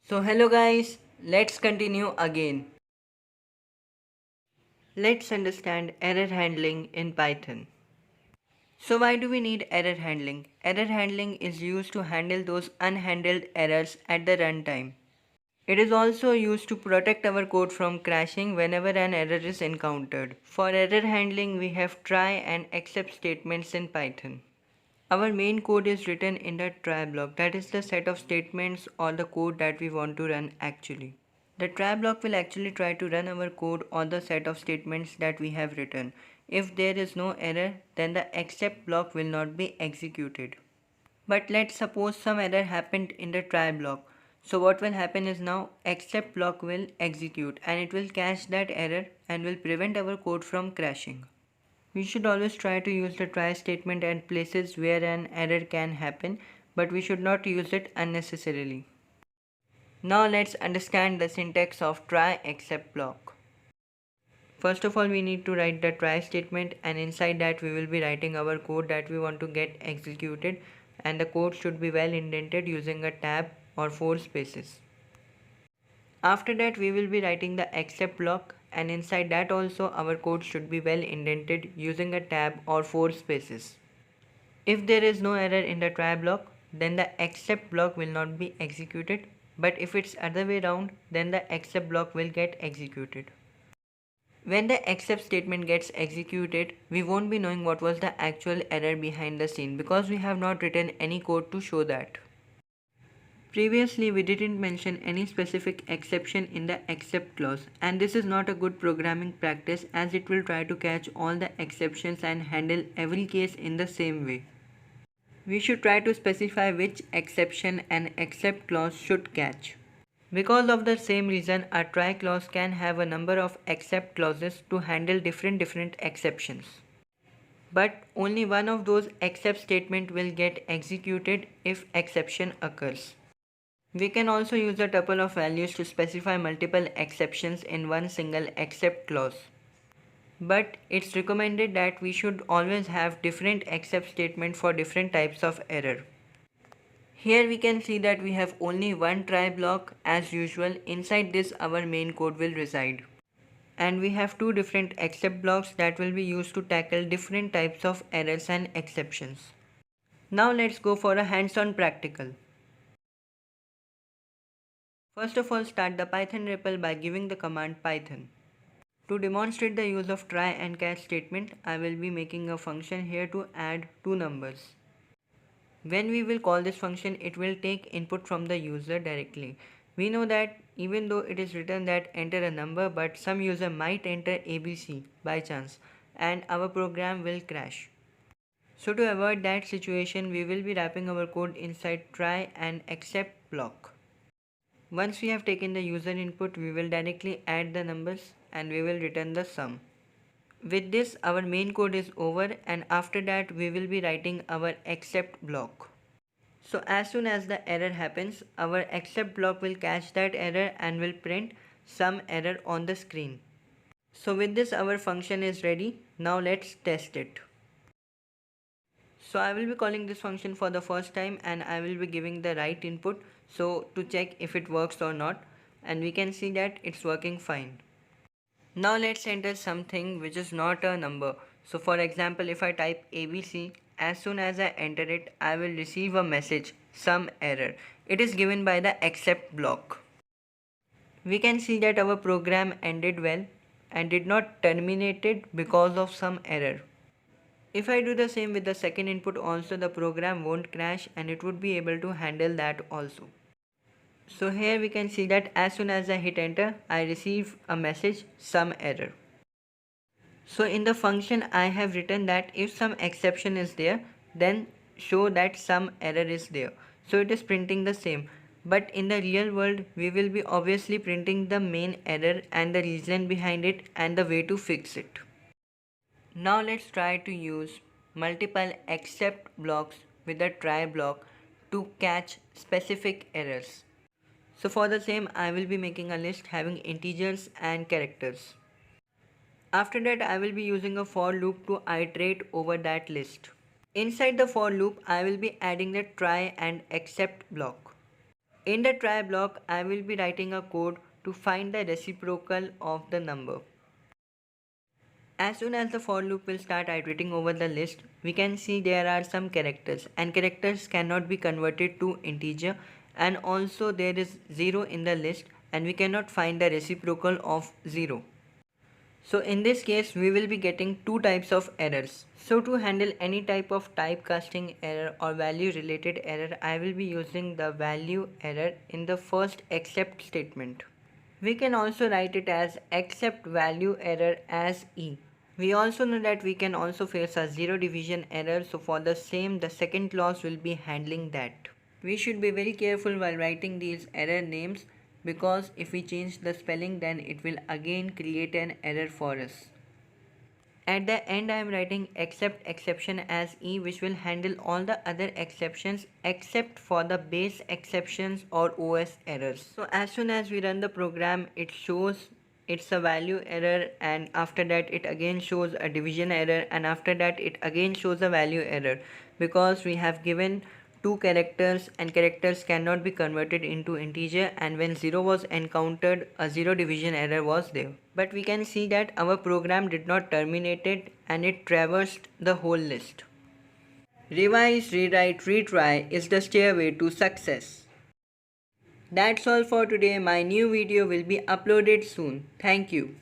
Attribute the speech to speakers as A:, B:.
A: So hello guys, let's continue again. Let's understand error handling in Python. So why do we need error handling? Error handling is used to handle those unhandled errors at the runtime. It is also used to protect our code from crashing whenever an error is encountered. For error handling, we have try and except statements in Python. Our main code is written in the try block, that is the set of statements or the code that we want to run actually. The try block will actually try to run our code on the set of statements that we have written. If there is no error, then the except block will not be executed. But let's suppose some error happened in the try block. So what will happen is now except block will execute and it will catch that error and will prevent our code from crashing. We should always try to use the try statement at places where an error can happen, but we should not use it unnecessarily. Now let's understand the syntax of try except block. First of all, we need to write the try statement, and inside that we will be writing our code that we want to get executed, and the code should be well indented using a tab or 4 spaces. After that we will be writing the except block, and inside that also our code should be well indented using a tab or 4 spaces. If there is no error in the try block, then the except block will not be executed, but if it's other way around, then the except block will get executed. When the except statement gets executed, we won't be knowing what was the actual error behind the scene because we have not written any code to show that. Previously, we didn't mention any specific exception in the except clause, and this is not a good programming practice as it will try to catch all the exceptions and handle every case in the same way. We should try to specify which exception an except clause should catch. Because of the same reason, a try clause can have a number of except clauses to handle different exceptions. But only one of those except statement will get executed if exception occurs. We can also use a tuple of values to specify multiple exceptions in one single except clause. But it's recommended that we should always have different except statement for different types of error. Here we can see that we have only one try block as usual. Inside this our main code will reside. And we have two different except blocks that will be used to tackle different types of errors and exceptions. Now let's go for a hands-on practical. First of all, start the Python REPL by giving the command python. To demonstrate the use of try and catch statement, I will be making a function here to add two numbers. When we will call this function, it will take input from the user directly. We know that even though it is written that enter a number, but some user might enter ABC by chance and our program will crash. So to avoid that situation, we will be wrapping our code inside try and except block. Once we have taken the user input, we will directly add the numbers and we will return the sum. With this, our main code is over, and after that we will be writing our except block. So as soon as the error happens, our except block will catch that error and will print some error on the screen. So with this our function is ready. Now let's test it. So I will be calling this function for the first time and I will be giving the right input so to check if it works or not, and we can see that it's working fine. Now let's enter something which is not a number. So for example, if I type ABC, as soon as I enter it, I will receive a message, some error. It is given by the except block. We can see that our program ended well and did not terminate it because of some error. If I do the same with the second input also, the program won't crash and it would be able to handle that also. So here we can see that as soon as I hit enter, I receive a message, some error. So in the function I have written that if some exception is there, then show that some error is there. So it is printing the same. But in the real world, we will be obviously printing the main error and the reason behind it and the way to fix it. Now let's try to use multiple except blocks with the try block to catch specific errors. So for the same, I will be making a list having integers and characters. After that, I will be using a for loop to iterate over that list. Inside the for loop, I will be adding the try and except block. In the try block, I will be writing a code to find the reciprocal of the number. As soon as the for loop will start iterating over the list, we can see there are some characters, and characters cannot be converted to integer, and also there is 0 in the list and we cannot find the reciprocal of 0. So in this case we will be getting two types of errors. So to handle any type of typecasting error or value related error, I will be using the value error in the first except statement. We can also write it as except value error as E. We also know that we can also face a zero division error, so for the same the second clause will be handling that. We should be very careful while writing these error names, because if we change the spelling then it will again create an error for us. At the end I am writing except exception as E, which will handle all the other exceptions except for the base exceptions or OS errors. So as soon as we run the program, it shows it's a value error, and after that it again shows a division error, and after that it again shows a value error, because we have given two characters and characters cannot be converted into integer, and when 0 was encountered, a zero division error was there. But we can see that our program did not terminate it and it traversed the whole list. Revise, rewrite, retry is the stairway to success. That's all for today. My new video will be uploaded soon. Thank you.